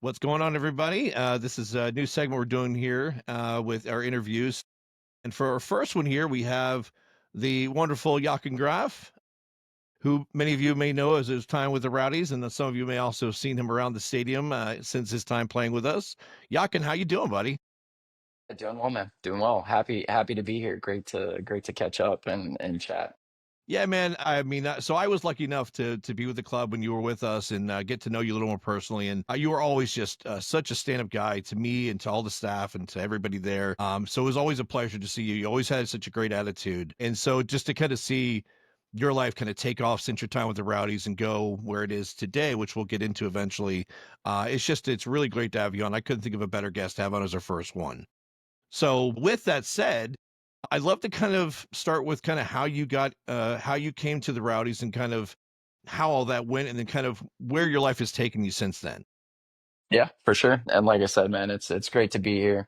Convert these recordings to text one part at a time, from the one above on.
What's going on, everybody? This is a new segment we're doing here with our interviews. And for our first one here, we have the wonderful Jochen Graf, who many of you may know as his time with the Rowdies, and then some of you may also have seen him around the stadium since his time playing with us. Jochen, how you doing, buddy? Doing well, man. Doing well. Happy to be here. Great to catch up and chat. Yeah, man. I mean, so I was lucky enough to be with the club when you were with us and get to know you a little more personally. And you were always just such a stand-up guy to me and to all the staff and to everybody there. So it was always a pleasure to see you. You always had such a great attitude. And so just to kind of see your life kind of take off since your time with the Rowdies and go where it is today, which we'll get into eventually. It's really great to have you on. I couldn't think of a better guest to have on as our first one. So with that said, I'd love to kind of start with kind of how you came to the Rowdies and kind of how all that went, and then kind of where your life has taken you since then. Yeah, for sure. And like I said, man, it's great to be here.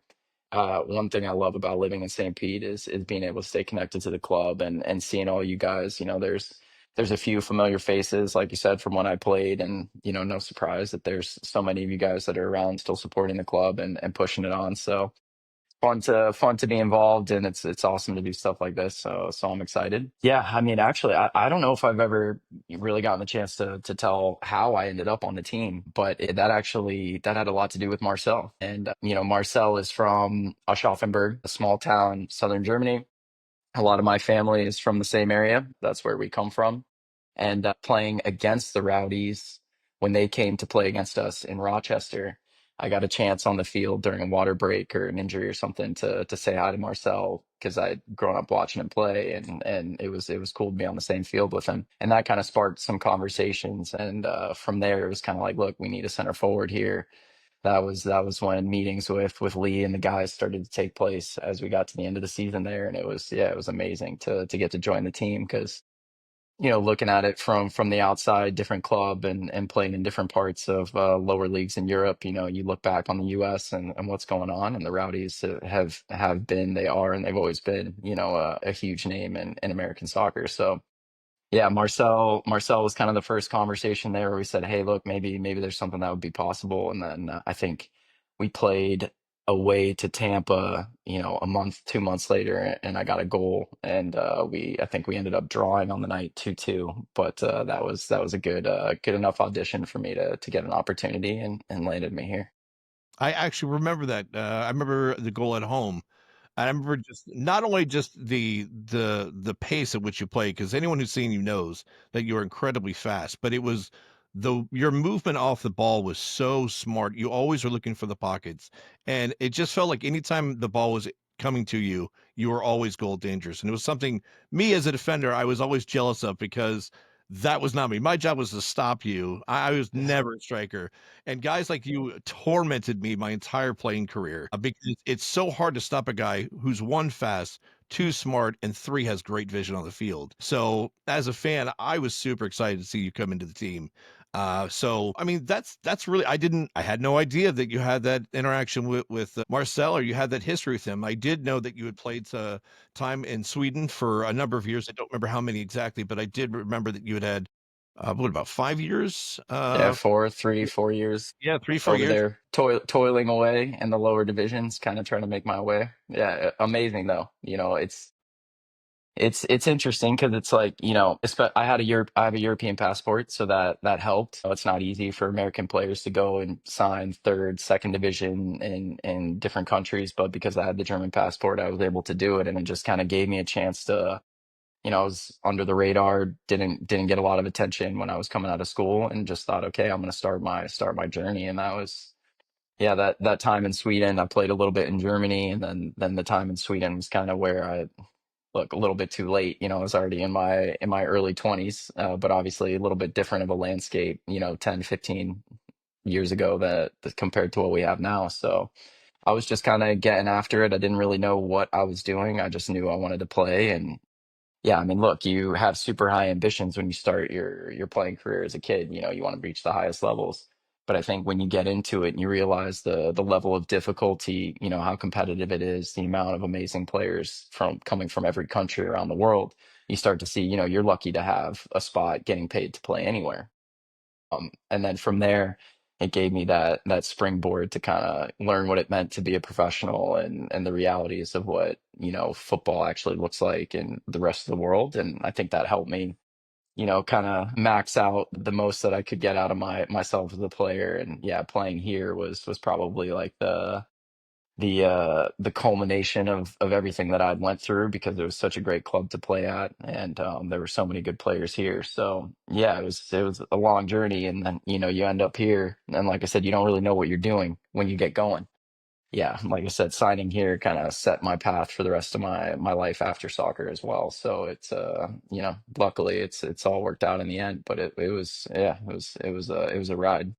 One thing I love about living in St. Pete is being able to stay connected to the club and seeing all you guys. There's a few familiar faces, like you said, from when I played, and no surprise that there's so many of you guys that are around still supporting the club and pushing it on. So fun to be involved, and it's awesome to do stuff like this, so I'm excited. Yeah, I mean, actually, I don't know if I've ever really gotten the chance to tell how I ended up on the team, but that had a lot to do with Marcel. And Marcel is from Aschaffenburg, a small town, southern Germany. A lot of my family is from the same area. That's where we come from. And playing against the Rowdies, when they came to play against us in Rochester, I got a chance on the field during a water break or an injury or something to say hi to Marcel because I'd grown up watching him play, and it was cool to be on the same field with him. And that kind of sparked some conversations. And from there, it was kind of like, look, we need a center forward here. That was when meetings with Lee and the guys started to take place as we got to the end of the season there, and it was amazing to get to join the team because looking at it from the outside, different club and playing in different parts of lower leagues in Europe, you look back on the U.S. and what's going on, and the Rowdies have been, they are, and they've always been, a huge name in American soccer. So yeah, Marcel was kind of the first conversation there where we said, "Hey, look, maybe there's something that would be possible." And then I think we played away to Tampa, a month, 2 months later, and I got a goal, and I think we ended up drawing on the night 2-2. But that was a good enough audition for me to get an opportunity and landed me here. I actually remember that. I remember the goal at home. I remember just not only just the pace at which you play, because anyone who's seen you knows that you're incredibly fast, but it was the your movement off the ball was so smart. You always were looking for the pockets, and it just felt like anytime the ball was coming to you, you were always goal dangerous. And it was something me as a defender, I was always jealous of because that was not me. My job was to stop you. I was never a striker. And guys like you tormented me my entire playing career because it's so hard to stop a guy who's one fast, two smart, and three has great vision on the field. So as a fan, I was super excited to see you come into the team. So I mean that's really I had no idea that you had that interaction with Marcel, or you had that history with him. I did know that you had played time in Sweden for a number of years. I don't remember how many exactly, but I did remember that you had what about 5 years? Yeah, 4 years Yeah, 3 4 over years. there, toiling away in the lower divisions, kind of trying to make my way. Yeah, amazing though. It's interesting because it's like, I have a European passport, so that helped. So it's not easy for American players to go and sign third, second division in different countries, but because I had the German passport, I was able to do it, and it just kind of gave me a chance to, I was under the radar, didn't get a lot of attention when I was coming out of school, and just thought, okay, I'm going to start my journey, and that was. Yeah, that time in Sweden, I played a little bit in Germany, and then the time in Sweden was kind of where I look a little bit too late. I was already in my early 20s, but obviously a little bit different of a landscape, 10, 15 years ago that compared to what we have now. So I was just kind of getting after it. I didn't really know what I was doing. I just knew I wanted to play, and yeah, I mean, look, you have super high ambitions when you start your playing career as a kid. You want to reach the highest levels. But I think when you get into it and you realize the level of difficulty, how competitive it is, the amount of amazing players from coming from every country around the world, you start to see, you're lucky to have a spot getting paid to play anywhere. And then from there, it gave me that springboard to kind of learn what it meant to be a professional and the realities of what, football actually looks like in the rest of the world. And I think that helped me, kind of max out the most that I could get out of myself as a player. And yeah, playing here was probably like the culmination of everything that I'd went through, because it was such a great club to play at, and there were so many good players here. So yeah, it was a long journey, and then you end up here, and like I said, you don't really know what you're doing when you get going. Yeah, like I said, signing here kind of set my path for the rest of my life after soccer as well. So it's luckily it's all worked out in the end, but it was, yeah, it was a ride.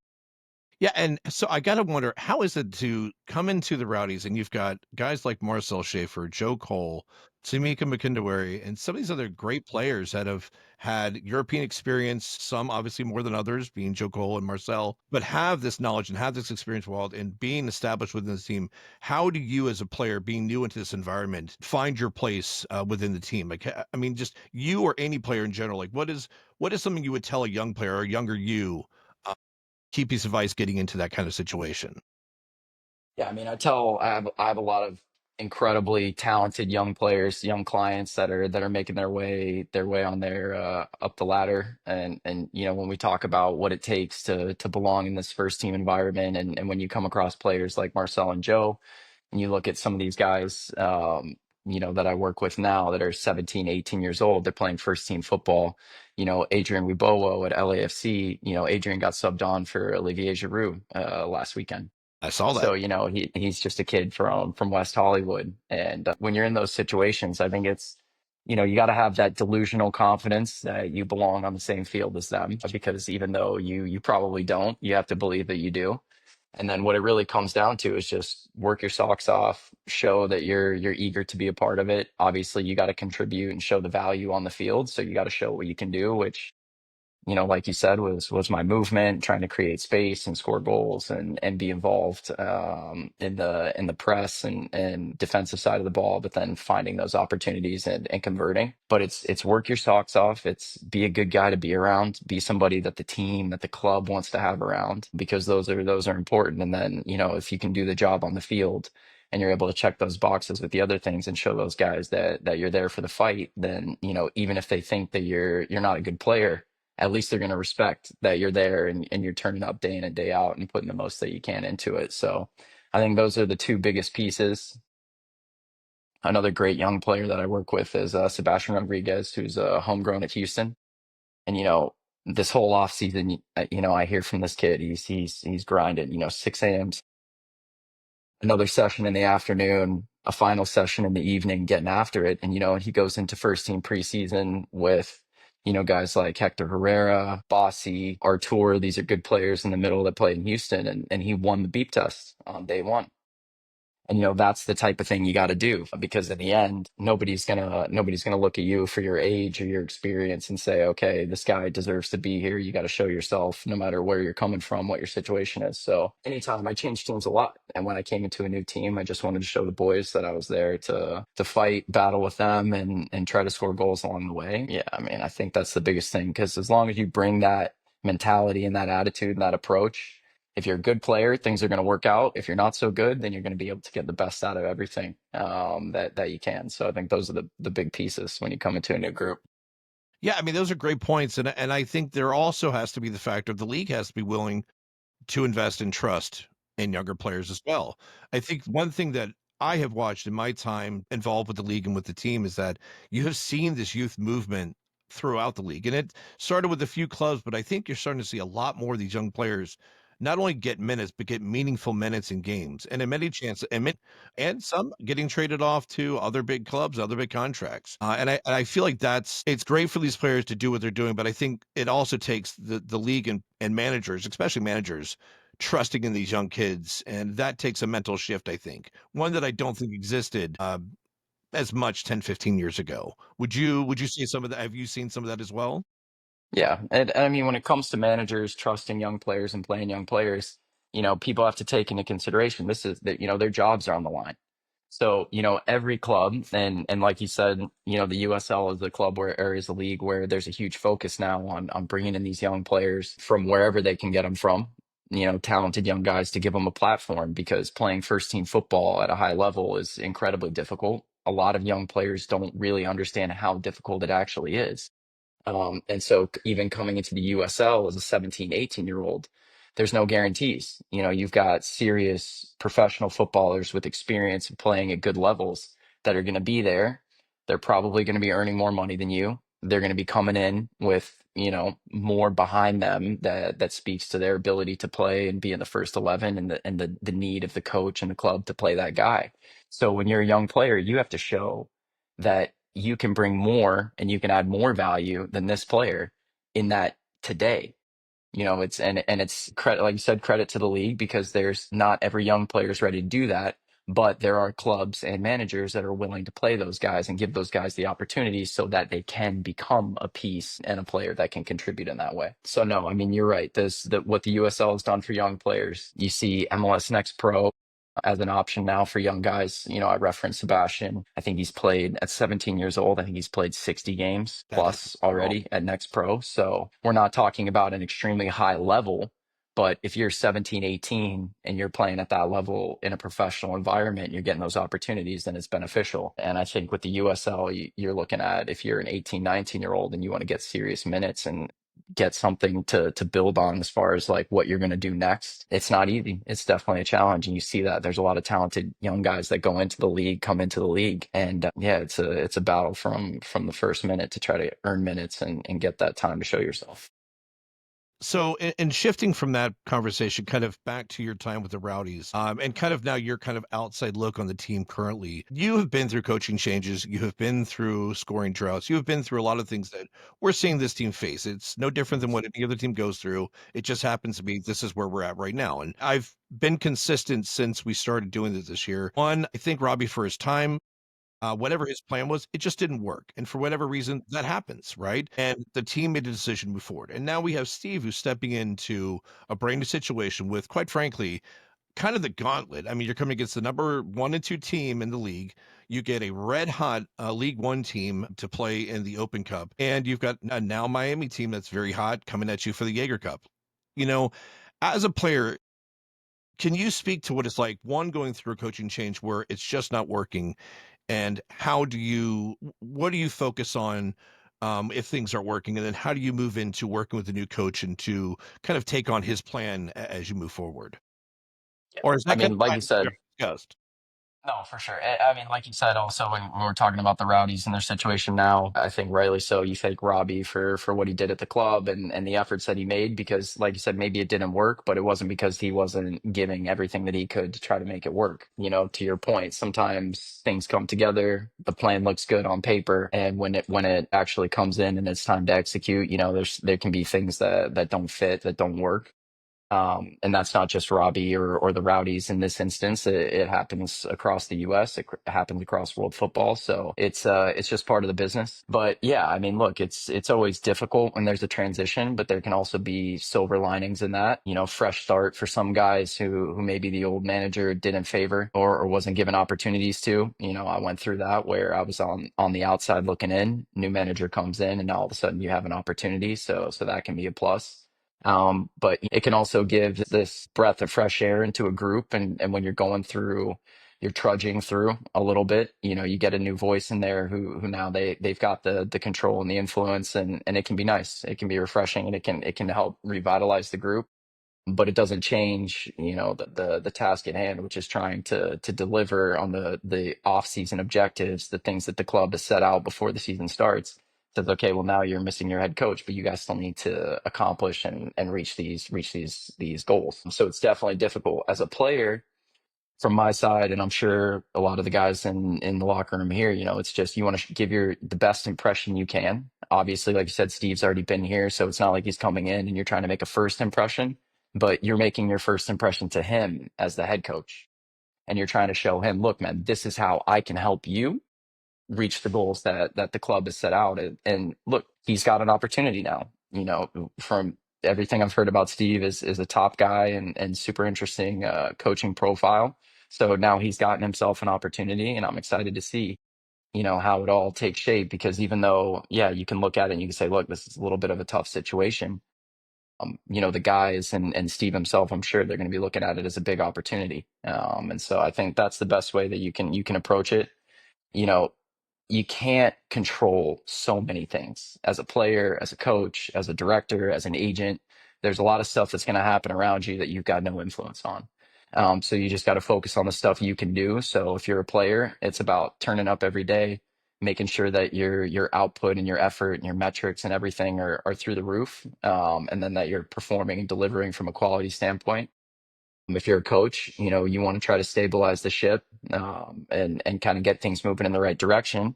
Yeah, and so I gotta wonder, how is it to come into the Rowdies and you've got guys like Marcel Schaefer, Joe Cole, Tamika McIndoe, and some of these other great players that have had European experience, some obviously more than others, being Joe Cole and Marcel, but have this knowledge and have this experience world and being established within the team. How do you, as a player, being new into this environment, find your place within the team? Like, I mean, just you or any player in general. Like, what is something you would tell a young player or a younger you? Key piece of advice getting into that kind of situation. Yeah, I mean, I have a lot of incredibly talented young players, young clients that are making their way on their up the ladder. And when we talk about what it takes to belong in this first team environment, and when you come across players like Marcel and Joe, and you look at some of these guys, that I work with now that are 17, 18 years old, they're playing first team football. Adrian Wibowo at LAFC, Adrian got subbed on for Olivier Giroud last weekend. I saw that. So, he's just a kid from West Hollywood. And when you're in those situations, I think it's, you got to have that delusional confidence that you belong on the same field as them, because even though you probably don't, you have to believe that you do. And then what it really comes down to is just work your socks off, show that you're eager to be a part of it. Obviously, you got to contribute and show the value on the field. So you got to show what you can do, which, like you said, was my movement, trying to create space and score goals and be involved in the press and defensive side of the ball, but then finding those opportunities and converting. But it's work your socks off. It's be a good guy to be around, be somebody that the team, that the club wants to have around, because those are important. And then, if you can do the job on the field and you're able to check those boxes with the other things and show those guys that you're there for the fight, then, even if they think that you're not a good player, at least they're going to respect that you're there, and you're turning up day in and day out and putting the most that you can into it. So I think those are the two biggest pieces. Another great young player that I work with is Sebastian Rodriguez, who's homegrown at Houston. And, this whole offseason, I hear from this kid, he's grinding, 6 a.m., another session in the afternoon, a final session in the evening, getting after it. And, he goes into first team preseason with, guys like Hector Herrera, Bossy, Artur. These are good players in the middle that played in Houston. And he won the beep test on day one. And that's the type of thing you got to do, because in the end, nobody's gonna look at you for your age or your experience and say, okay, this guy deserves to be here. You got to show yourself, no matter where you're coming from, what your situation is. So anytime, I changed teams a lot, and when I came into a new team, I just wanted to show the boys that I was there to fight, battle with them, and try to score goals along the way. Yeah, I mean, I think that's the biggest thing, because as long as you bring that mentality and that attitude and that approach, if you're a good player, things are going to work out. If you're not so good, then you're going to be able to get the best out of everything that you can. So I think those are the big pieces when you come into a new group. Yeah, I mean, those are great points, and I think there also has to be the factor of the league has to be willing to invest in trust in younger players as well. I think one thing that I have watched in my time involved with the league and with the team is that you have seen this youth movement throughout the league. And it started with a few clubs, but I think you're starting to see a lot more of these young players not only get minutes, but get meaningful minutes in games. And in many chances, and some getting traded off to other big clubs, other big contracts. And I feel like it's great for these players to do what they're doing, but I think it also takes the league and managers, especially managers, trusting in these young kids, and that takes a mental shift, I think. One that I don't think existed as much 10, 15 years ago. Would you see some of that? Have you seen some of that as well? Yeah, and I mean, when it comes to managers trusting young players and playing young players, people have to take into consideration this is that their jobs are on the line. So, every club, and like you said, the USL is the club or is the league where there's a huge focus now on bringing in these young players from wherever they can get them from. talented young guys to give them a platform, because playing first team football at a high level is incredibly difficult. A lot of young players don't really understand how difficult it actually is. And so even coming into the USL as a 17, 18-year old, there's no guarantees. You've got serious professional footballers with experience of playing at good levels that are going to be there. They're probably going to be earning more money than you. They're going to be coming in with, more behind them that speaks to their ability to play and be in the first 11, and the need of the coach and the club to play that guy. So when you're a young player, you have to show that you can bring more and you can add more value than this player in that today. It's credit, like you said, credit to the league, because there's not every young player is ready to do that, but there are clubs and managers that are willing to play those guys and give those guys the opportunity so that they can become a piece and a player that can contribute in that way. So no, I mean, you're right. What the USL has done for young players. You see MLS Next Pro as an option now for young guys. I referenced Sebastian. I think he's played at 17 years old. I think he's played 60 games That is plus girl. already at Next Pro. So we're not talking about an extremely high level, but if you're 17, 18 and you're playing at that level in a professional environment, you're getting those opportunities, then it's beneficial. And I think with the USL, you're looking at, if you're an 18, 19-year old and you want to get serious minutes and get something to build on as far as like what you're going to do next, it's not easy. It's definitely a challenge, and you see that there's a lot of talented young guys that go into the league, come into the league, and yeah, it's a battle from the first minute to try to earn minutes and get that time to show yourself. So, in shifting from that conversation, kind of back to your time with the Rowdies, and kind of now your kind of outside look on the team currently, you have been through coaching changes, you have been through scoring droughts, you have been through a lot of things that we're seeing this team face. It's no different than what any other team goes through. It just happens to be this is where we're at right now. And I've been consistent since we started doing this year. One, I think Robbie for his time, whatever his plan was, it just didn't work. And for whatever reason, that happens, right? And the team made a decision to move forward. And now we have Steve who's stepping into a brand new situation with, quite frankly, kind of the gauntlet. I mean, you're coming against the number one and two team in the league. You get a red hot League One team to play in the Open Cup. And you've got a now Miami team that's very hot coming at you for the Jaeger Cup. You know, as a player, can you speak to what it's like, one, going through a coaching change where it's just not working, and what do you focus on if things aren't working, and then how do you move into working with the new coach and to kind of take on his plan as you move forward? Yeah. Or is I that kind mean, of like time you you said, already discussed? no, for sure. I mean, like you said, also when we're talking about the Rowdies and their situation now, I think rightly so. You thank Robbie for what he did at the club and the efforts that he made, because, like you said, maybe it didn't work, but it wasn't because he wasn't giving everything that he could to try to make it work. To your point, sometimes things come together, the plan looks good on paper, and when it actually comes in and it's time to execute, there can be things that don't fit, that don't work. And that's not just Robbie or the Rowdies in this instance. It happens across the U.S. It happens across world football. So it's just part of the business. But yeah, I mean, look, it's always difficult when there's a transition, but there can also be silver linings in that. Fresh start for some guys who maybe the old manager didn't favor or wasn't given opportunities to. I went through that where I was on the outside looking in. New manager comes in, and now all of a sudden you have an opportunity. So that can be a plus. But it can also give this breath of fresh air into a group. And when you're trudging through a little bit, you get a new voice in there who now they've got the control and the influence, and it can be nice. It can be refreshing, and it can help revitalize the group, but it doesn't change, the task at hand, which is trying to deliver on the off season objectives, the things that the club has set out before the season starts. Says, okay, well, now you're missing your head coach, but you guys still need to accomplish and reach these goals. So it's definitely difficult as a player from my side, and I'm sure a lot of the guys in the locker room here. It's just you want to give the best impression you can. Obviously, like you said, Steve's already been here, so it's not like he's coming in and you're trying to make a first impression, but you're making your first impression to him as the head coach, and you're trying to show him, look, man, this is how I can help you reach the goals that the club has set out. And look, he's got an opportunity now. From everything I've heard about Steve, is a top guy and super interesting coaching profile. So now he's gotten himself an opportunity, and I'm excited to see how it all takes shape. Because even though, yeah, you can look at it and you can say, look, this is a little bit of a tough situation, The guys and Steve himself, I'm sure they're going to be looking at it as a big opportunity. And so I think that's the best way that you can approach it. You know, you can't control so many things as a player, as a coach, as a director, as an agent. There's a lot of stuff that's going to happen around you that you've got no influence on. So you just got to focus on the stuff you can do. So if you're a player, it's about turning up every day, making sure that your output and your effort and your metrics and everything are through the roof, and then that you're performing and delivering from a quality standpoint. If you're a coach, you want to try to stabilize the ship, and kind of get things moving in the right direction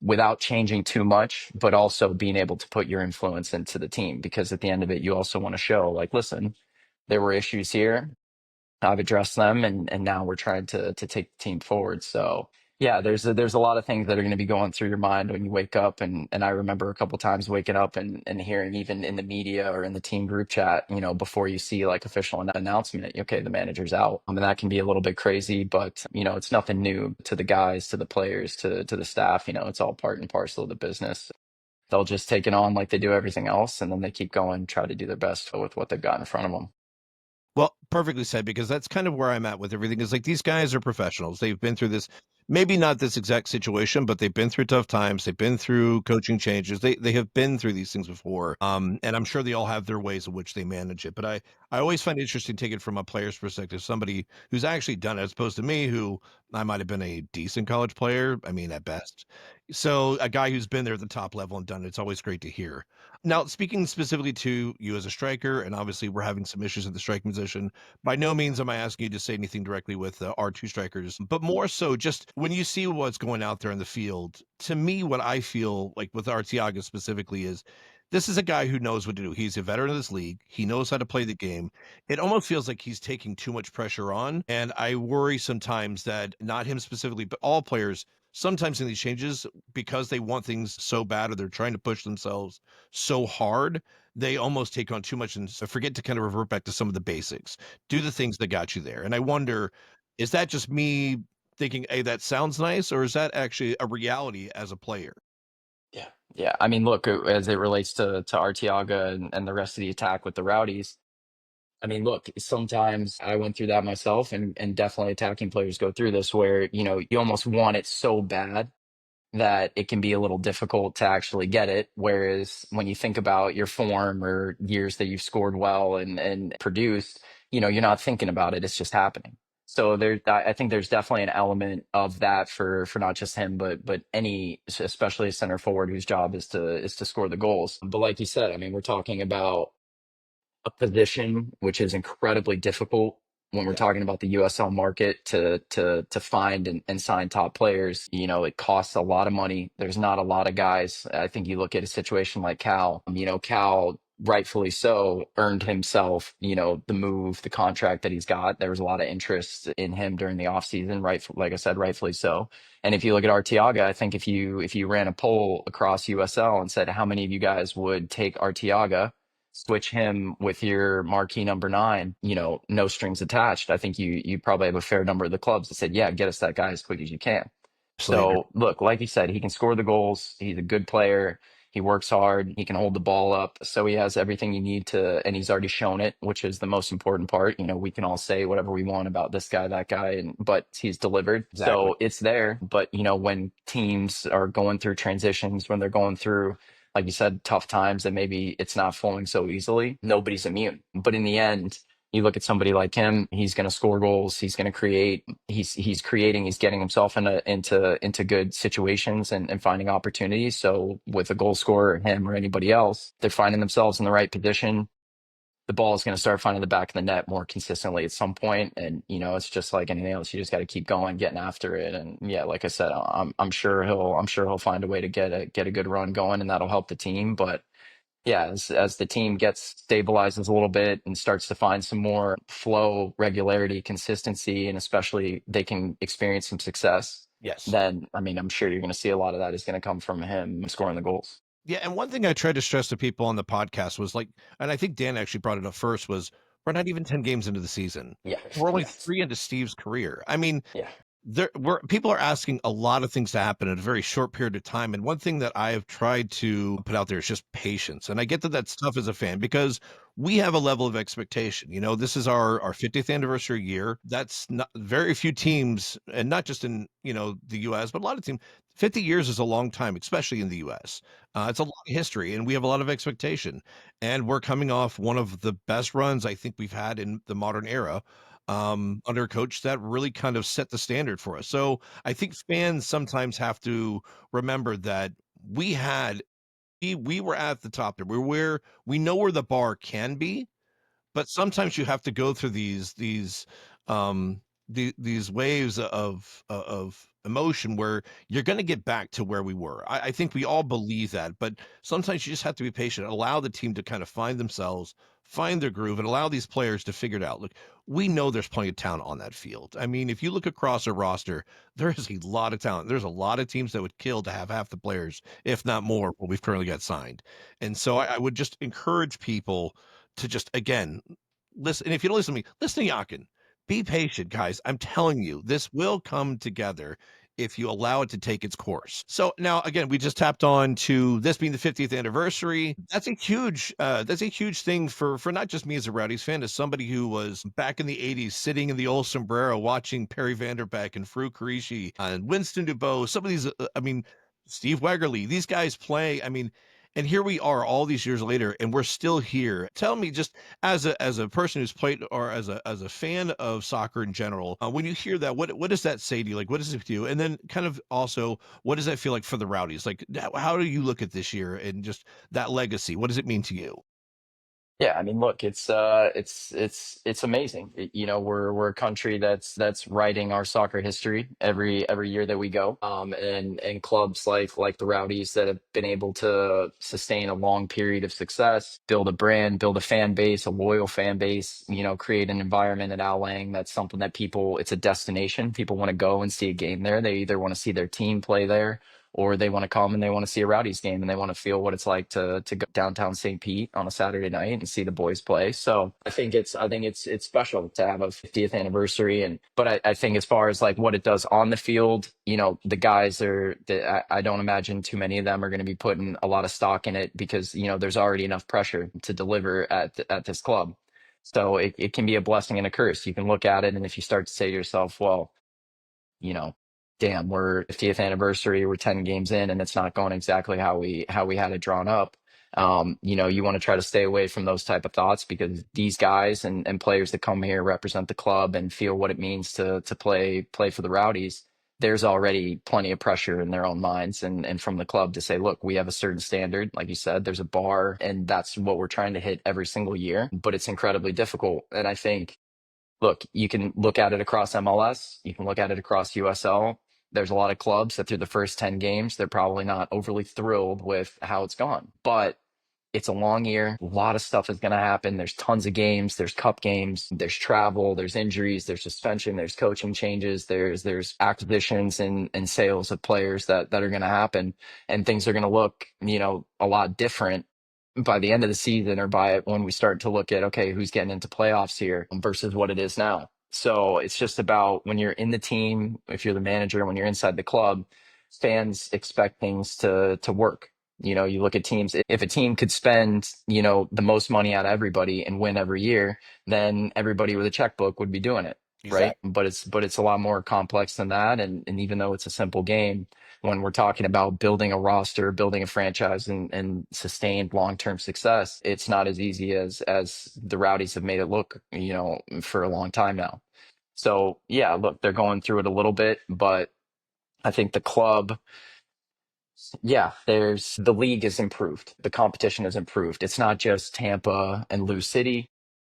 without changing too much, but also being able to put your influence into the team. Because at the end of it, you also want to show, like, listen, there were issues here. I've addressed them, and now we're trying to take the team forward. So yeah, there's a lot of things that are going to be going through your mind when you wake up, and I remember a couple times waking up and hearing, even in the media or in the team group chat, before you see like official announcement, okay, the manager's out. I mean, that can be a little bit crazy, but it's nothing new to the guys, to the players, to the staff. It's all part and parcel of the business. They'll just take it on like they do everything else, and then they keep going, try to do their best with what they've got in front of them. Well, perfectly said, because that's kind of where I'm at with everything. Is like these guys are professionals. They've been through this, maybe not this exact situation, but they've been through tough times. They've been through coaching changes. They have been through these things before. And I'm sure they all have their ways in which they manage it. But I always find it interesting to take it from a player's perspective, somebody who's actually done it, as opposed to me, who I might have been a decent college player. I mean, at best. So a guy who's been there at the top level and done it, it's always great to hear. Now, speaking specifically to you as a striker, and obviously we're having some issues at the striking position. By no means am I asking you to say anything directly with our two strikers, but more so just when you see what's going out there in the field. To me, what I feel like with Artiaga specifically is this is a guy who knows what to do. He's a veteran of this league. He knows how to play the game. It almost feels like he's taking too much pressure on. And I worry sometimes that not him specifically, but all players sometimes in these changes, because they want things so bad or they're trying to push themselves so hard, they almost take on too much and forget to kind of revert back to some of the basics. Do the things that got you there. And I wonder, is that just me thinking, hey, that sounds nice, or is that actually a reality as a player? Yeah. Yeah. I mean, look, as it relates to Arteaga and the rest of the attack with the Rowdies, I mean, look, sometimes I went through that myself, and definitely attacking players go through this where, you almost want it so bad that it can be a little difficult to actually get it. Whereas when you think about your form or years that you've scored well and produced, you're not thinking about it. It's just happening. So I think there's definitely an element of that for not just him, but any, especially a center forward whose job is to score the goals. But like you said, I mean, we're talking about a position which is incredibly difficult when we're Yeah. talking about the USL market to find and sign top players. It costs a lot of money. There's not a lot of guys. I think you look at a situation like Cal. Cal rightfully so earned himself, the move, the contract that he's got. There was a lot of interest in him during the offseason, right? Like I said, rightfully so. And if you look at Arteaga, I think if you ran a poll across USL and said how many of you guys would take Arteaga, switch him with your marquee number nine, no strings attached, I think you probably have a fair number of the clubs that said, yeah, get us that guy as quick as you can. Absolutely agree. So look, like you said, he can score the goals. He's a good player. He works hard. He can hold the ball up. So he has everything you need to, and he's already shown it, which is the most important part. We can all say whatever we want about this guy, that guy, but he's delivered. Exactly. So it's there. But when teams are going through transitions, when they're going through, like you said, tough times, and maybe it's not flowing so easily, nobody's immune. But in the end, you look at somebody like him, he's going to score goals, he's going to create, he's creating, he's getting himself into good situations and finding opportunities. So with a goal scorer, him or anybody else, they're finding themselves in the right position. The ball is going to start finding the back of the net more consistently at some point, and it's just like anything else. You just got to keep going, getting after it, and yeah, like I said, I'm sure he'll find a way to get a good run going, and that'll help the team. But yeah, as the team stabilizes a little bit and starts to find some more flow, regularity, consistency, and especially they can experience some success, Yes. then I mean, I'm sure you're going to see a lot of that is going to come from him scoring the goals. Yeah, and one thing I tried to stress to people on the podcast was like, and I think Dan actually brought it up first, was we're not even 10 games into the season. Yeah. We're only Yes. 3 into Steve's career. I mean, Yeah. people are asking a lot of things to happen in a very short period of time. And one thing that I have tried to put out there is just patience. And I get that that's tough as a fan, because we have a level of expectation. You know, this is our 50th anniversary year. That's not very few teams, and not just in, the US, but a lot of teams. 50 years is a long time, especially in the US. It's a long history, and we have a lot of expectation. And we're coming off one of the best runs I think we've had in the modern era, under a coach that really kind of set the standard for us. So I think fans sometimes have to remember that we had we were at the top there. We're where we know where the bar can be, but sometimes you have to go through um, these waves of emotion where you're gonna get back to where we were. I think we all believe that, but sometimes you just have to be patient, allow the team to kind of find themselves, find their groove, and allow these players to figure it out. Look, we know there's plenty of talent on that field. I mean, if you look across a roster, there is a lot of talent. There's a lot of teams that would kill to have half the players, if not more, what we've currently got signed. And so I would just encourage people to just, again, listen. And if you don't listen to me, listen to Yakin. Be patient, guys. I'm telling you, this will come together if you allow it to take its course. So now, again, we just tapped on to this being the 50th anniversary. That's a huge thing for not just me as a Rowdies fan, as somebody who was back in the 80s sitting in the old sombrero watching Perry Vanderbeck and Farouk Karishi and Winston Dubois. Some of these, I mean, Steve Wegerle, these guys play. I mean, and here we are all these years later, and we're still here. Tell me, just as a person who's played, or as a fan of soccer in general, when you hear that, what does that say to you? Like, what does it do? And then kind of also, what does that feel like for the Rowdies? Like, how do you look at this year and just that legacy? What does it mean to you? Yeah, I mean, look, it's amazing. You know, we're a country that's writing our soccer history every year that we go. And clubs like the Rowdies that have been able to sustain a long period of success, build a brand, build a fan base, a loyal fan base. You know, create an environment at Al Lang that's something that people. It's a destination. People want to go and see a game there. They either want to see their team play there, or they want to come and they want to see a Rowdies game and they want to feel what it's like to go downtown St. Pete on a Saturday night and see the boys play. So I think it's special to have a 50th anniversary. And but I think as far as like what it does on the field, you know, the guys are I don't imagine too many of them are going to be putting a lot of stock in it because you know there's already enough pressure to deliver at this club. So it can be a blessing and a curse. You can look at it, and if you start to say to yourself, well, you know, damn, we're 50th anniversary, we're 10 games in, and it's not going exactly how we had it drawn up. You know, you want to try to stay away from those type of thoughts because these guys and players that come here represent the club and feel what it means to play for the Rowdies. There's already plenty of pressure in their own minds and from the club to say, look, we have a certain standard. Like you said, there's a bar, and that's what we're trying to hit every single year. But it's incredibly difficult. And I think look, you can look at it across MLS, you can look at it across USL. There's a lot of clubs that through the first 10 games, they're probably not overly thrilled with how it's gone. But it's a long year. A lot of stuff is going to happen. There's tons of games. There's cup games. There's travel. There's injuries. There's suspension. There's coaching changes. There's acquisitions and sales of players that are going to happen, and things are going to look a lot different by the end of the season or by when we start to look at okay who's getting into playoffs here versus what it is now. So it's just about when you're in the team, if you're the manager, when you're inside the club, fans expect things to work. You know, you look at teams, if a team could spend, the most money out of everybody and win every year, then everybody with a checkbook would be doing it, right? Exactly. But it's a lot more complex than that. And even though it's a simple game, when we're talking about building a roster, building a franchise and sustained long-term success, it's not as easy as the Rowdies have made it look, for a long time now. So yeah, look, they're going through it a little bit, but I think the club, yeah, there's the league is improved. The competition has improved. It's not just Tampa and Lou City.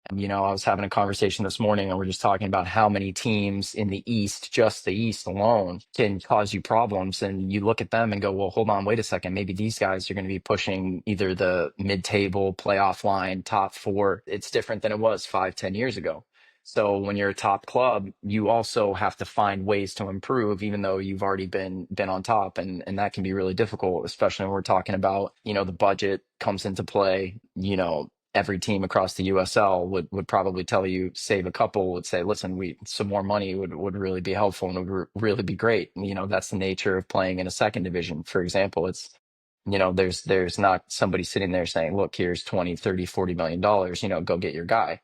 And, I was having a conversation this morning and we're just talking about how many teams in the East, just the East alone, can cause you problems. And you look at them and go, well, hold on, wait a second. Maybe these guys are going to be pushing either the mid-table playoff line, top four. It's different than it was 5, 10 years ago. So when you're a top club, you also have to find ways to improve, even though you've already been on top, and that can be really difficult, especially when we're talking about the budget comes into play. Every team across the USL would probably tell you save a couple. Would say, listen, we some more money would really be helpful and would really be great. That's the nature of playing in a second division, for example. It's There's not somebody sitting there saying, look, here's 20, 30, 40 million dollars, go get your guy.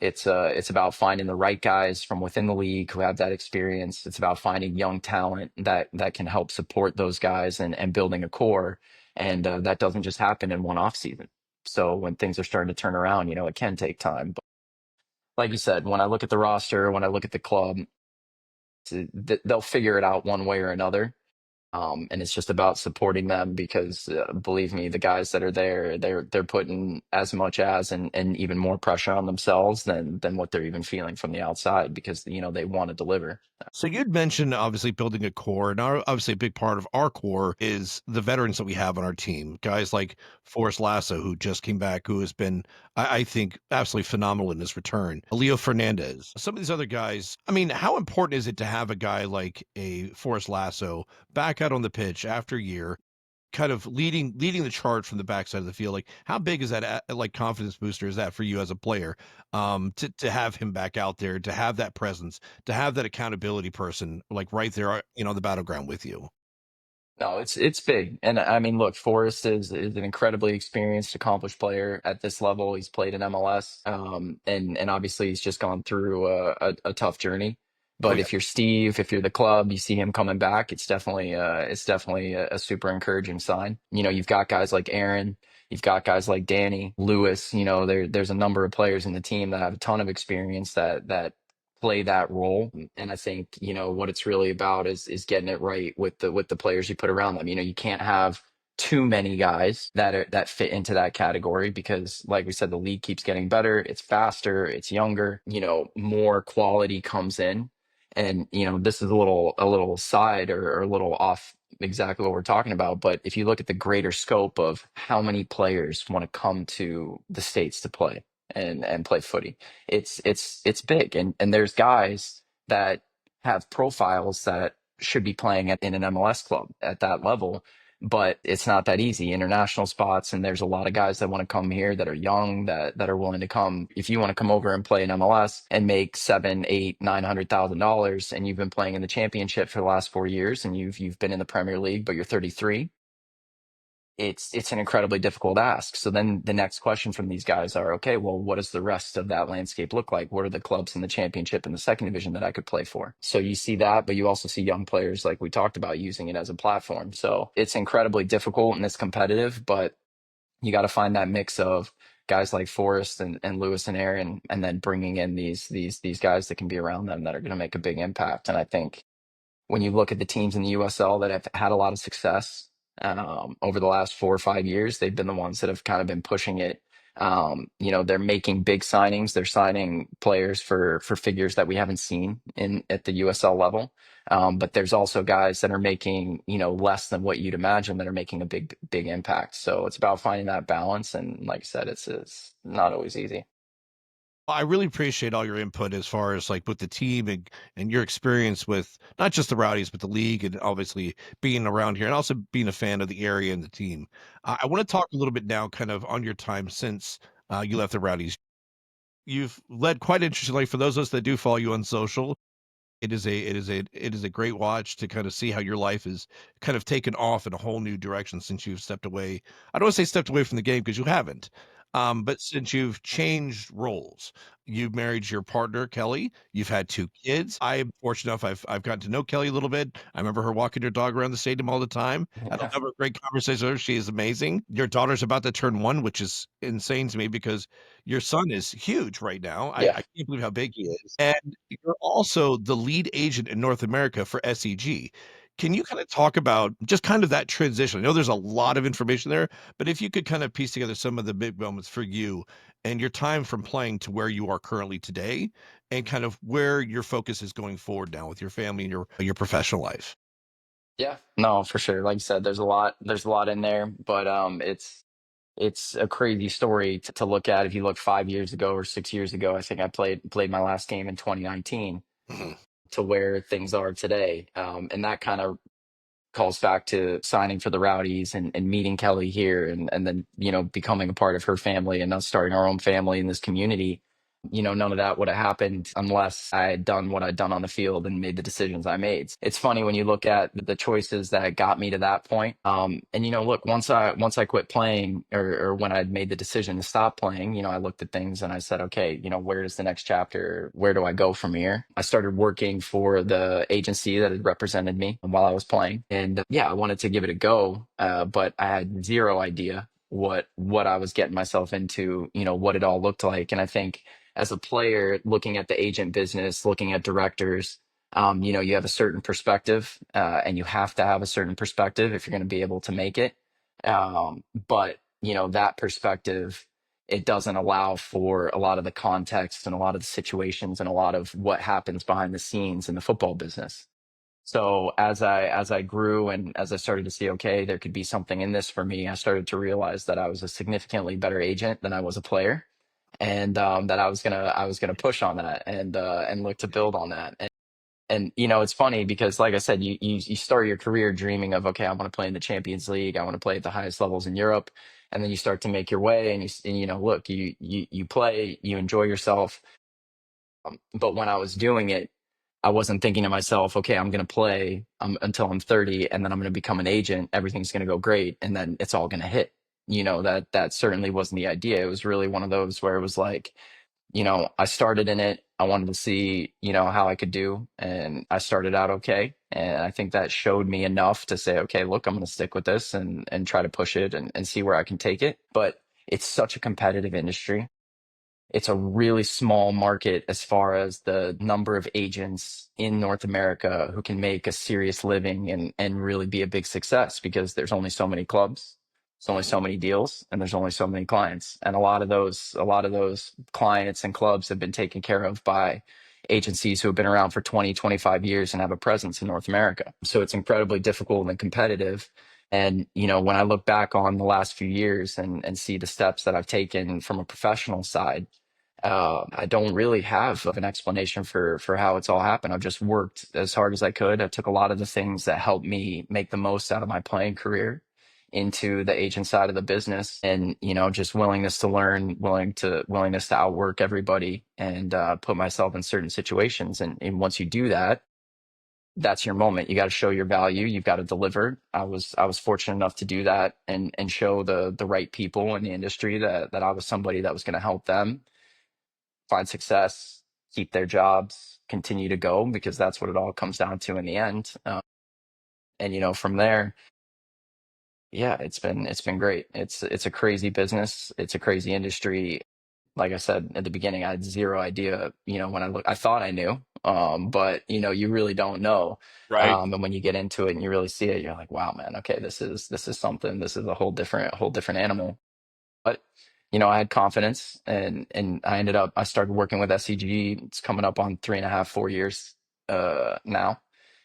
It's about finding the right guys from within the league who have that experience. It's about finding young talent that can help support those guys and building a core. And that doesn't just happen in one off season. So when things are starting to turn around, it can take time. But like you said, when I look at the roster, when I look at the club, they'll figure it out one way or another. And it's just about supporting them because believe me, the guys that are there, they're putting as much as and even more pressure on themselves than what they're even feeling from the outside because they want to deliver. So you'd mentioned obviously building a core, and obviously a big part of our core is the veterans that we have on our team. Guys like Forrest Lasso, who just came back, who has been, I think, absolutely phenomenal in his return. Leo Fernandez, some of these other guys. I mean, how important is it to have a guy like a Forrest Lasso back out on the pitch after a year, kind of leading the charge from the backside of the field? Like, how big is that like confidence booster is that for you as a player? To have him back out there, to have that presence, to have that accountability person like right there, on the battleground with you. No, it's big. And I mean, look, Forrest is an incredibly experienced, accomplished player at this level. He's played in MLS. And obviously he's just gone through a tough journey. Oh But yeah. if you're Steve, if you're the club, you see him coming back, it's definitely a super encouraging sign. You've got guys like Aaron, you've got guys like Danny, Lewis, there's a number of players in the team that have a ton of experience that play that role. And I think, what it's really about is getting it right with the players you put around them. You can't have too many guys that fit into that category because like we said, the league keeps getting better, it's faster, it's younger, more quality comes in. And this is a little side or a little off exactly what we're talking about, but if you look at the greater scope of how many players want to come to the States to play and play footy, it's big, and there's guys that have profiles that should be playing in an MLS club at that level, but it's not that easy. International spots, and there's a lot of guys that want to come here that are young that are willing to come. If you want to come over and play in MLS and make seven, eight, $900,000, and you've been playing in the championship for the last 4 years, and you've been in the Premier League, but you're 33, it's an incredibly difficult ask. So then the next question from these guys are, okay, well, what does the rest of that landscape look like? What are the clubs in the championship and the second division that I could play for? So you see that, but you also see young players like we talked about using it as a platform. So it's incredibly difficult and it's competitive, but you got to find that mix of guys like Forrest and Lewis and Aaron, and then bringing in these guys that can be around them that are going to make a big impact. And I think when you look at the teams in the USL that have had a lot of success over the last 4 or 5 years, they've been the ones that have kind of been pushing it. They're making big signings. They're signing players for figures that we haven't seen in at the USL level. But there's also guys that are making less than what you'd imagine that are making a big impact. So it's about finding that balance. And like I said, it's not always easy. I really appreciate all your input as far as like with the team and your experience with not just the Rowdies, but the league and obviously being around here and also being a fan of the area and the team. I want to talk a little bit now kind of on your time since you left the Rowdies. You've led quite interestingly for those of us that do follow you on social. It is a great watch to kind of see how your life is kind of taken off in a whole new direction since you've stepped away. I don't want to say stepped away from the game because you haven't. But since you've changed roles, you've married your partner, Kelly. You've had 2 kids. I'm fortunate enough I've gotten to know Kelly a little bit. I remember her walking her dog around the stadium all the time. Had a Yeah. number of great conversations with her. She is amazing. Your daughter's about to turn 1, which is insane to me because your son is huge right now. I Yeah. I can't believe how big he is. And you're also the lead agent in North America for SEG. Can you kinda talk about just kind of that transition? I know there's a lot of information there, but if you could kind of piece together some of the big moments for you and your time from playing to where you are currently today, and kind of where your focus is going forward now with your family and your professional life. Yeah. No, for sure. Like you said, there's a lot in there, but it's a crazy story to look at. If you look 5 years ago or 6 years ago, I think I played my last game in 2019 Mhm. to where things are today. And that kind of calls back to signing for the Rowdies and meeting Kelly here and then, becoming a part of her family and us starting our own family in this community. None of that would have happened unless I had done what I'd done on the field and made the decisions I made. It's funny when you look at the choices that got me to that point. And look, once I quit playing, or when I'd made the decision to stop playing, I looked at things and I said, okay, where is the next chapter? Where do I go from here? I started working for the agency that had represented me while I was playing, and yeah, I wanted to give it a go, but I had zero idea what I was getting myself into, what it all looked like. And I think as a player looking at the agent business, looking at directors, you have a certain perspective, and you have to have a certain perspective if you're going to be able to make it. But that perspective, it doesn't allow for a lot of the context and a lot of the situations and a lot of what happens behind the scenes in the football business. So as I grew and as I started to see, okay, there could be something in this for me, I started to realize that I was a significantly better agent than I was a player, and that I was gonna push on that and look to build on that. And it's funny because, like I said, you start your career dreaming of, okay, I want to play in the Champions League, I want to play at the highest levels in Europe, and then you start to make your way, and look, you play, you enjoy yourself. But when I was doing it, I wasn't thinking to myself, okay, I'm going to play until I'm 30, and then I'm going to become an agent. Everything's going to go great, and then it's all going to hit. That certainly wasn't the idea. It was really one of those where it was like, I started in it. I wanted to see, how I could do, and I started out okay. And I think that showed me enough to say, okay, look, I'm going to stick with this and try to push it and see where I can take it. But it's such a competitive industry. It's a really small market as far as the number of agents in North America who can make a serious living and really be a big success, because there's only so many clubs, there's only so many deals, and there's only so many clients. And a lot of those clients and clubs have been taken care of by agencies who have been around for 20, 25 years and have a presence in North America. So it's incredibly difficult and competitive. And, when I look back on the last few years and see the steps that I've taken from a professional side, I don't really have an explanation for how it's all happened. I've just worked as hard as I could. I took a lot of the things that helped me make the most out of my playing career into the agent side of the business, and just willingness to learn, willingness to outwork everybody, and put myself in certain situations. And once you do that, that's your moment. You got to show your value. You've got to deliver. I was fortunate enough to do that and show the right people in the industry that I was somebody that was going to help them find success, keep their jobs, continue to go, because that's what it all comes down to in the end. And from there, yeah, it's been great. It's a crazy business. It's a crazy industry. Like I said at the beginning, I had zero idea. When I thought I knew, but you really don't know. Right. And when you get into it and you really see it, you're like, wow, man, okay, this is something. This is a whole different animal. But I had confidence, and I started working with SCG. It's coming up on 3.5, 4 years now.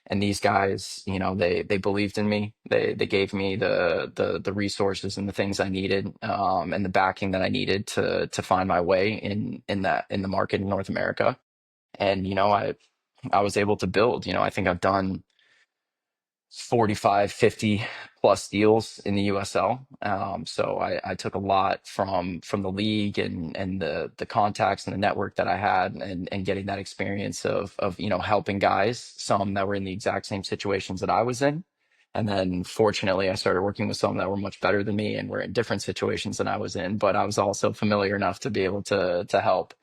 And these guys, they believed in me. They gave me the resources and the things I needed, and the backing that I needed to find my way in the market in North America. And I was able to build. I think I've done 45, 50 plus deals in the USL. So I took a lot from the league and the contacts and the network that I had, and getting that experience of helping guys, some that were in the exact same situations that I was in. And then fortunately I started working with some that were much better than me and were in different situations than I was in, but I was also familiar enough to be able to help.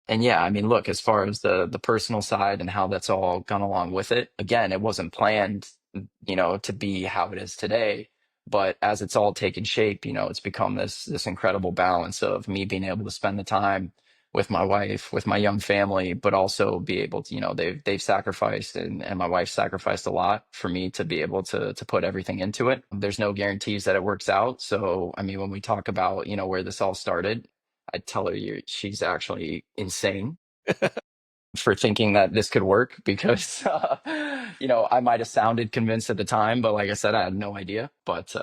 And yeah, I mean, look, as far as the personal side and how that's all gone along with it, again, it wasn't planned, to be how it is today. But as it's all taken shape, it's become this incredible balance of me being able to spend the time with my wife, with my young family, but also be able to, they've sacrificed, and my wife sacrificed a lot for me to be able to put everything into it. There's no guarantees that it works out. So I mean, when we talk about, where this all started, I tell her she's actually insane for thinking that this could work, because I might have sounded convinced at the time, but like I said, I had no idea. But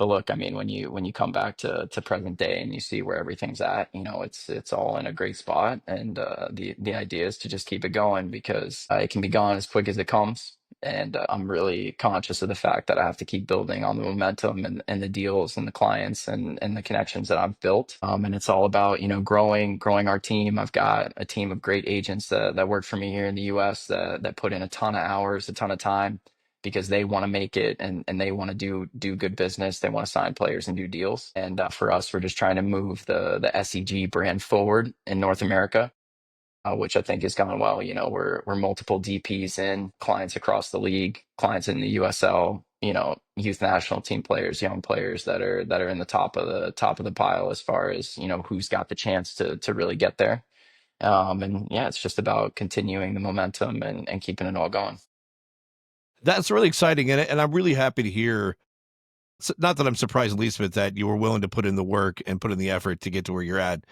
look, I mean, when you come back to present day and you see where everything's at, it's all in a great spot. And the idea is to just keep it going, because it can be gone as quick as it comes. And I'm really conscious of the fact that I have to keep building on the momentum and the deals and the clients and the connections that I've built. And it's all about, growing our team. I've got a team of great agents that work for me here in the US that put in a ton of hours, a ton of time because they want to make it and they want to do good business. They want to sign players and do deals. And for us, we're just trying to move the SEG brand forward in North America, which I think is going well. We're multiple DPs in, clients across the league, clients in the USL, youth national team players, young players that are in the top of the pile as far as, who's got the chance to really get there. And yeah, it's just about continuing the momentum and keeping it all going. That's really exciting, and I'm really happy to hear. Not that I'm surprised, least bit, that you were willing to put in the work and put in the effort to get to where you're at,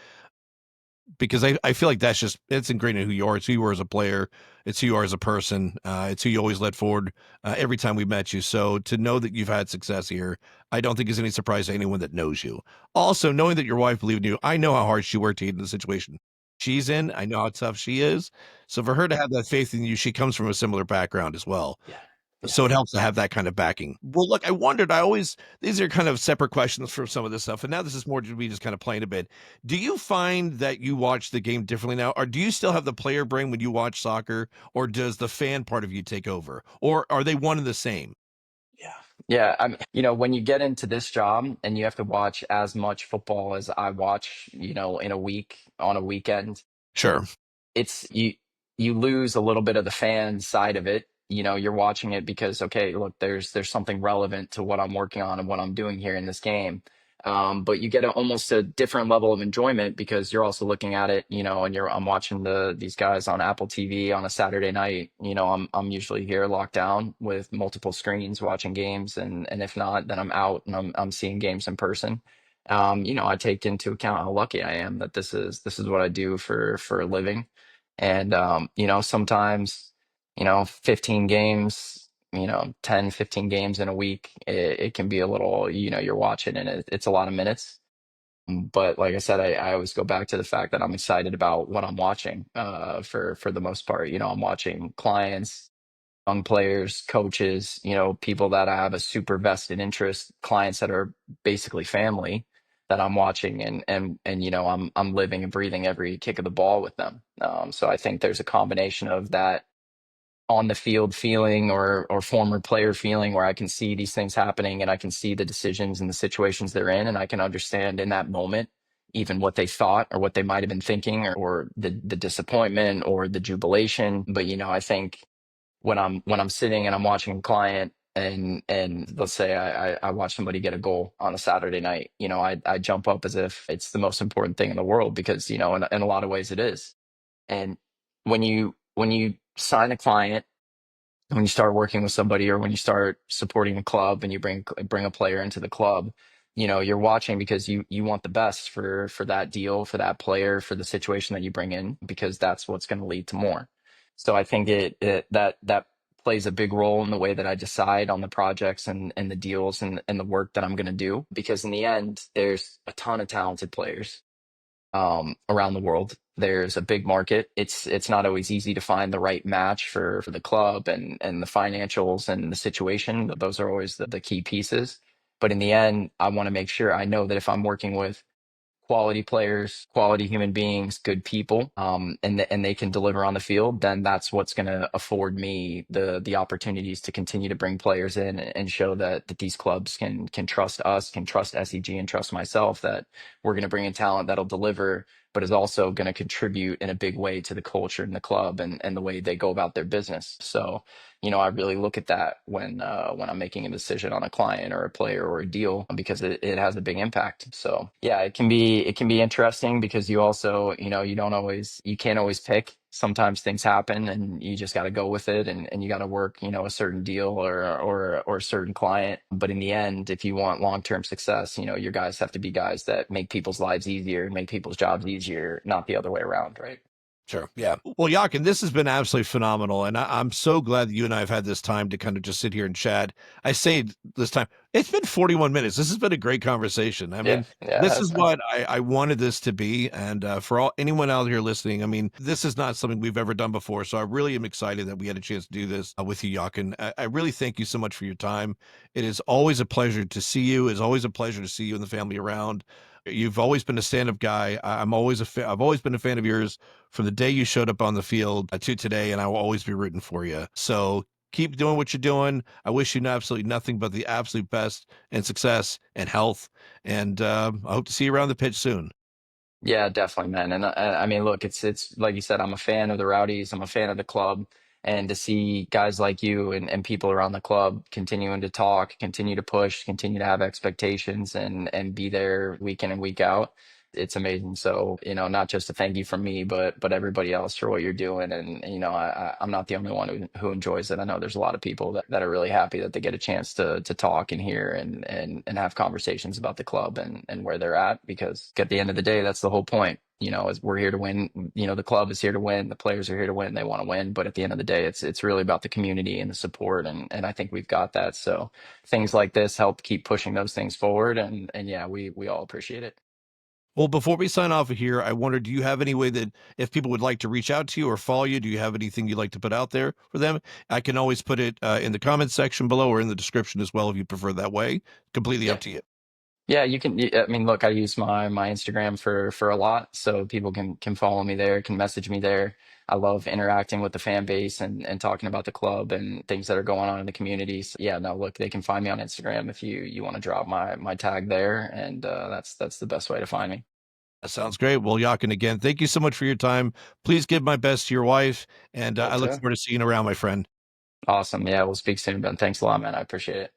because I feel like it's ingrained in who you are. It's who you are as a player. It's who you are as a person. It's who you always led forward every time we met you. So to know that you've had success here, I don't think is any surprise to anyone that knows you. Also, knowing that your wife believed in you, I know how hard she worked to get in the situation she's in. I know how tough she is. So for her to have that faith in you, she comes from a similar background as well. Yeah. Yeah. So it helps to have that kind of backing. Well, look, I always, these are kind of separate questions from some of this stuff. And now this is more to be just kind of playing a bit. Do you find that you watch the game differently now? Or do you still have the player brain when you watch soccer? Or does the fan part of you take over? Or are they one and the same? Yeah. Yeah. When you get into this job and you have to watch as much football as I watch, in a week on a weekend, Sure. it's you lose a little bit of the fan side of it. You're watching it because, okay, look, there's something relevant to what I'm working on and what I'm doing here in this game. But you get almost a different level of enjoyment because you're also looking at it, and I'm watching these guys on Apple TV on a Saturday night. I'm usually here locked down with multiple screens watching games, and if not, then I'm out and I'm seeing games in person. I take into account how lucky I am that this is what I do for a living. And sometimes, 15 games, 10, 15 games in a week, it can be a little, you're watching and it's a lot of minutes. But like I said, I always go back to the fact that I'm excited about what I'm watching, for the most part. I'm watching clients, young players, coaches, people that I have a super vested interest, clients that are basically family that I'm watching and I'm living and breathing every kick of the ball with them. So I think there's a combination of that on the field feeling or former player feeling where I can see these things happening and I can see the decisions and the situations they're in and I can understand in that moment even what they thought or what they might have been thinking or the disappointment or the jubilation. But I think when I'm sitting and I'm watching a client and let's say I watch somebody get a goal on a Saturday night, I jump up as if it's the most important thing in the world because in a lot of ways it is. And when you sign a client, when you start working with somebody or when you start supporting a club and you bring a player into the club, you're watching because you want the best for that deal, for that player, for the situation that you bring in, because that's what's going to lead to more. So I think that plays a big role in the way that I decide on the projects and the deals and the work that I'm going to do, because in the end, there's a ton of talented players around the world. There's a big market. It's not always easy to find the right match for the club and the financials and the situation. Those are always the key pieces. But in the end, I want to make sure I know that if I'm working with quality players, quality human beings, good people, and they can deliver on the field, then that's what's going to afford me the opportunities to continue to bring players in and show that these clubs can trust us, can trust SEG, and trust myself that we're going to bring in talent that'll deliver, but is also going to contribute in a big way to the culture in the club and the way they go about their business. So I really look at that when I'm making a decision on a client or a player or a deal because it has a big impact. So yeah, it can be interesting because you also, you can't always pick. Sometimes things happen and you just got to go with it and you got to work, a certain deal or a certain client. But in the end, if you want long-term success, your guys have to be guys that make people's lives easier and make people's jobs easier, not the other way around, right? Sure. Yeah. Well, Yakin, this has been absolutely phenomenal, and I'm so glad that you and I have had this time to kind of just sit here and chat. I say this time, it's been 41 minutes. This has been a great conversation. I Yeah, mean, yeah, it this has is been. what I wanted this to be, and for all anyone out here listening, I mean, this is not something we've ever done before. So I really am excited that we had a chance to do this with you, Yakin. I really thank you so much for your time. It is always a pleasure to see you. It's always a pleasure to see you and the family around. You've always been a stand-up guy. I'm always I've always been a fan of yours from the day you showed up on the field to today, and I will always be rooting for you. So keep doing what you're doing. I wish you absolutely nothing but the absolute best and success and health. And I hope to see you around the pitch soon. Yeah, definitely, man. And I mean, look, it's like you said, I'm a fan of the Rowdies. I'm a fan of the club, and to see guys like you and people around the club continuing to talk, continue to push, continue to have expectations, and be there week in and week out, it's amazing. So, not just a thank you from me, but everybody else for what you're doing. And I'm not the only one who enjoys it. I know there's a lot of people that are really happy that they get a chance to talk and hear and have conversations about the club and where they're at, because at the end of the day, that's the whole point. Is we're here to win. The club is here to win. The players are here to win. They want to win. But at the end of the day, it's really about the community and the support. And I think we've got that. So things like this help keep pushing those things forward. And yeah, we all appreciate it. Well, before we sign off of here, I wonder, do you have any way that if people would like to reach out to you or follow you, do you have anything you'd like to put out there for them? I can always put it in the comments section below or in the description as well if you prefer that way. Completely up Yeah. to you. Yeah, you can. I mean, look, I use my Instagram for a lot, so people can follow me there, can message me there. I love interacting with the fan base and talking about the club and things that are going on in the community. So yeah, no, look, they can find me on Instagram if you want to drop my tag there, and that's the best way to find me. That sounds great. Well, Yakin, again, thank you so much for your time. Please give my best to your wife, and I Will look do. forward to seeing you around, my friend. Awesome. Yeah, we'll speak soon, Ben. Thanks a lot, man. I appreciate it.